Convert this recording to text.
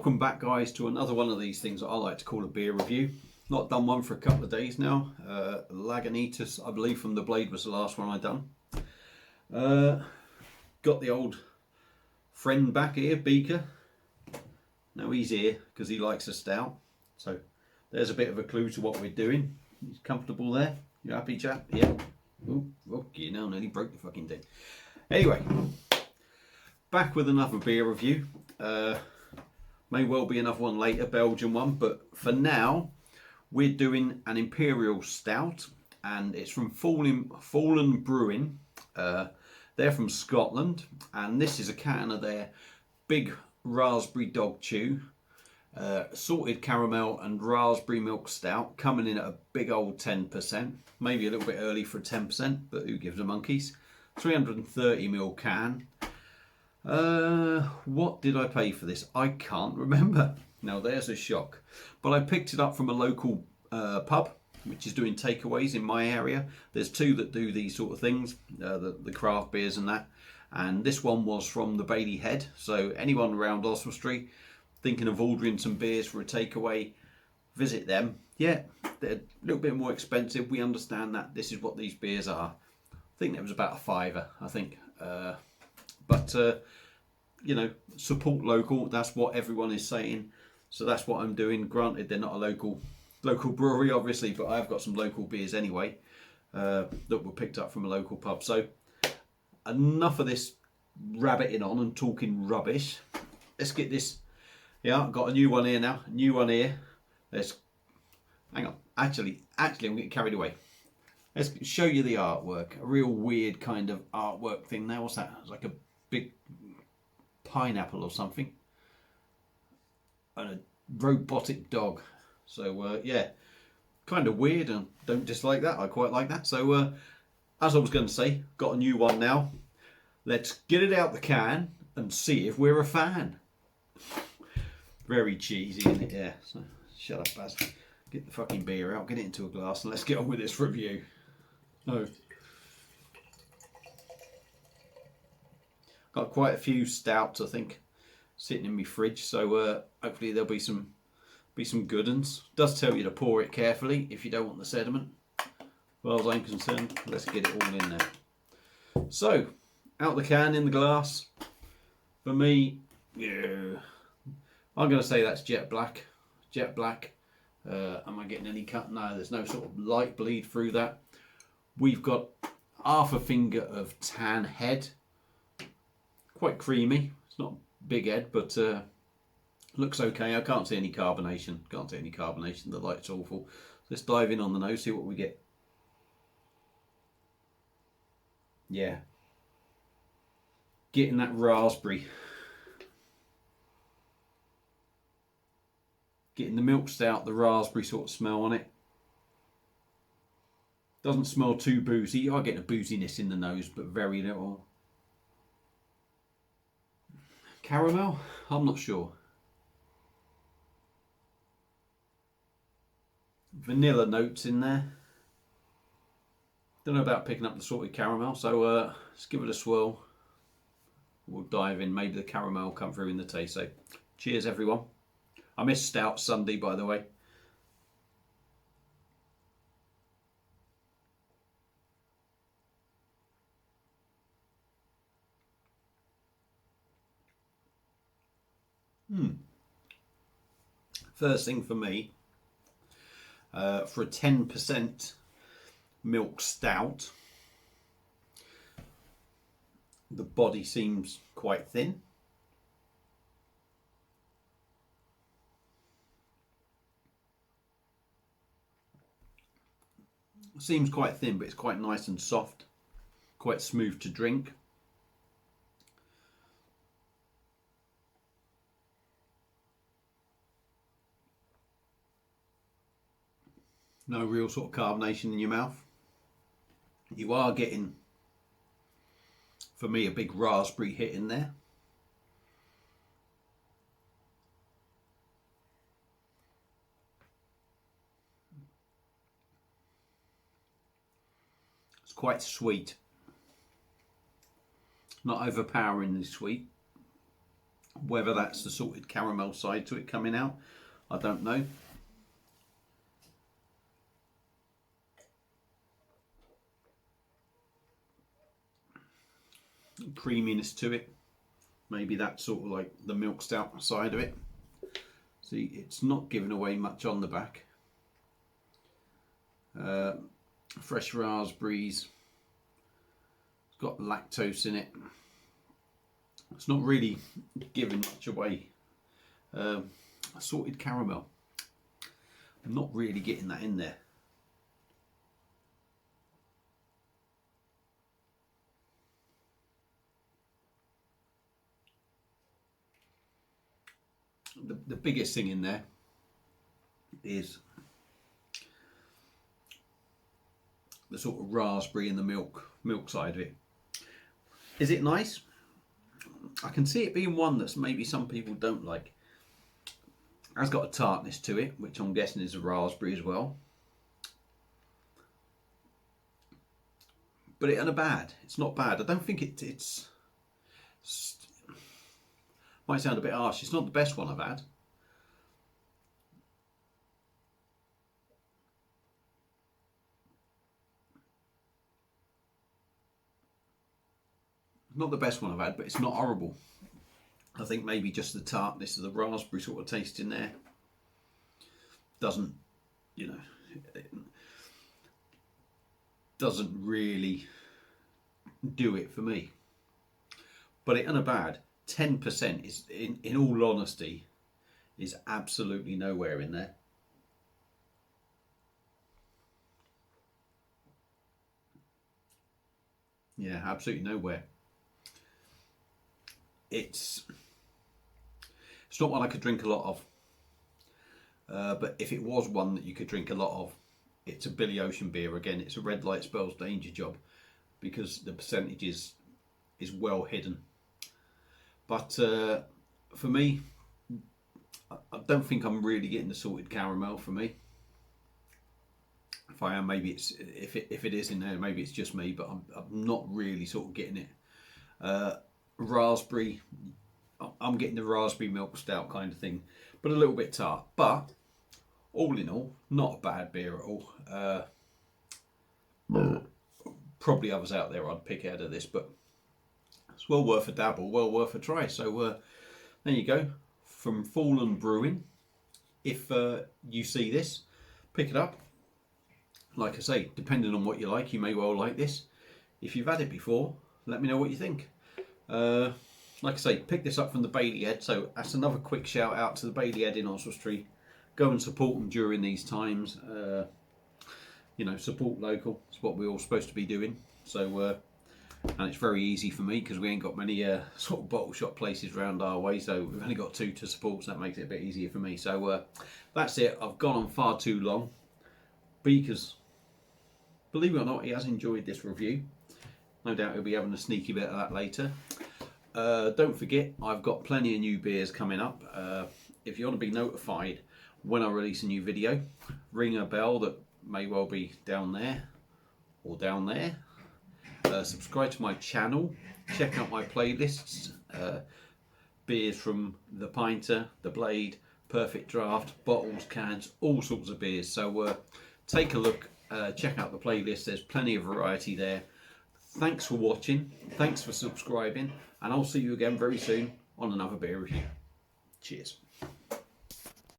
Welcome back, guys, to another one of these things that I like to call a beer review. Not done one for a couple of days now. Lagunitas, I believe, from the Blade was the last one I done. Got the old friend back here, Beaker. Now he's here because he likes a stout. So there's a bit of a clue to what we're doing. He's comfortable there. You happy, chap? Yeah. Oh, okay, now nearly broke the fucking thing. Anyway, back with another beer review. May well be another one later, Belgian one, but for now we're doing an Imperial Stout, and it's from Fallen Brewing. They're from Scotland, and this is a can of their big raspberry dog chew, salted caramel and raspberry milk stout, coming in at a big old 10%, maybe a little bit early for 10%, but who gives a monkeys. 330ml can. What did I pay for this? I can't remember. Now there's a shock. But I picked it up from a local pub, which is doing takeaways in my area. There's two that do these sort of things, the craft beers and that. And this one was from the Bailey Head. So anyone around Oswestry thinking of ordering some beers for a takeaway, visit them. Yeah, they're a little bit more expensive. We understand that. This is what these beers are. I think it was about a fiver, I think. But you know, support local. That's what everyone is saying. So that's what I'm doing. Granted, they're not a local brewery, obviously, but I've got some local beers anyway that were picked up from a local pub. So enough of this rabbiting on and talking rubbish. Let's get this. Yeah, I've got a new one here now. A new one here. Let's hang on. Actually, I'm getting carried away. Let's show you the artwork. A real weird kind of artwork thing there. What's that? It's like a big pineapple or something. And a robotic dog. So, yeah. Kind of weird, and don't dislike that. I quite like that. So, as I was going to say, got a new one now. Let's get it out the can and see if we're a fan. Very cheesy, isn't it? Yeah. So, shut up, Baz. Get the fucking beer out, get it into a glass, and let's get on with this review. Oh. Got quite a few stouts, I think, sitting in my fridge, so hopefully there'll be some good ones. Does tell you to pour it carefully if you don't want the sediment. As far as I'm concerned, let's get it all in there. So, out the can, in the glass. For me, yeah, I'm going to say that's jet black. Jet black. Am I getting any cut? No, there's no sort of light bleed through that. We've got half a finger of tan head. Quite creamy. It's not big head, but looks okay. I can't see any carbonation. Can't see any carbonation. The light's awful. Let's dive in on the nose, see what we get. Yeah. Getting that raspberry. Getting the milk stout, the raspberry sort of smell on it. Doesn't smell too boozy. You are getting a booziness in the nose, but very little. Caramel? I'm not sure. Vanilla notes in there. Don't know about picking up the salted caramel, so let's give it a swirl. We'll dive in. Maybe the caramel will come through in the taste. So, cheers, everyone. I missed Stout Sunday, by the way. First thing for me, for a 10% milk stout, the body seems quite thin. Seems quite thin, but it's quite nice and soft, quite smooth to drink. No real sort of carbonation in your mouth. You are getting, for me, a big raspberry hit in there. It's quite sweet. Not overpoweringly sweet. Whether that's the salted caramel side to it coming out, I don't know. Creaminess to it, maybe that's sort of like the milk stout side of it. See, it's not giving away much on the back. Fresh raspberries, it's got lactose in it. It's not really giving much away. Salted caramel, I'm not really getting that in there. The biggest thing in there is the sort of raspberry and the milk side of it. Is it nice? I can see it being one that's maybe some people don't like. It has got a tartness to it, which I'm guessing is a raspberry as well. But it ain't bad. It's not bad. I don't think it's might sound a bit harsh. It's not the best one I've had. Not the best one I've had, but it's not horrible. I think maybe just the tartness of the raspberry sort of taste in there doesn't, you know, doesn't really do it for me. But it ain't bad. 10% is, in all honesty, is absolutely nowhere in there. Yeah, absolutely nowhere. It's not one I could drink a lot of, but if it was one that you could drink a lot of, it's a Billy Ocean beer. Again, it's a red light spells danger job because the percentage is well hidden. But for me, I don't think I'm really getting the salted caramel for me. If I am, maybe it's if it is in there, maybe it's just me. But I'm not really sort of getting it. Raspberry, I'm getting the raspberry milk stout kind of thing, but a little bit tart. But all in all, not a bad beer at all. Probably others out there I'd pick out of this, but it's well worth a dabble, well worth a try. So there you go, from Fallen Brewing. If you see this, pick it up. Like I say, depending on what you like, you may well like this. If you've had it before, let me know what you think. Like I say, pick this up from the Bailey Head, so that's another quick shout out to the Bailey Head in Oswestry. Go and support them during these times. You know, support local. It's what we're all supposed to be doing. So, and it's very easy for me because we ain't got many sort of bottle shop places around our way. So we've only got 2 to support, so that makes it a bit easier for me. So that's it. I've gone on far too long because, believe it or not, he has enjoyed this review. No doubt he'll be having a sneaky bit of that later. Don't forget, I've got plenty of new beers coming up. If you want to be notified when I release a new video, ring a bell that may well be down there or down there. Subscribe to my channel. Check out my playlists. Beers from the Pinter, the Blade, Perfect Draft, bottles, cans, all sorts of beers. So take a look. Check out the playlist. There's plenty of variety there. Thanks for watching, thanks for subscribing, and I'll see you again very soon on another beer review. Cheers.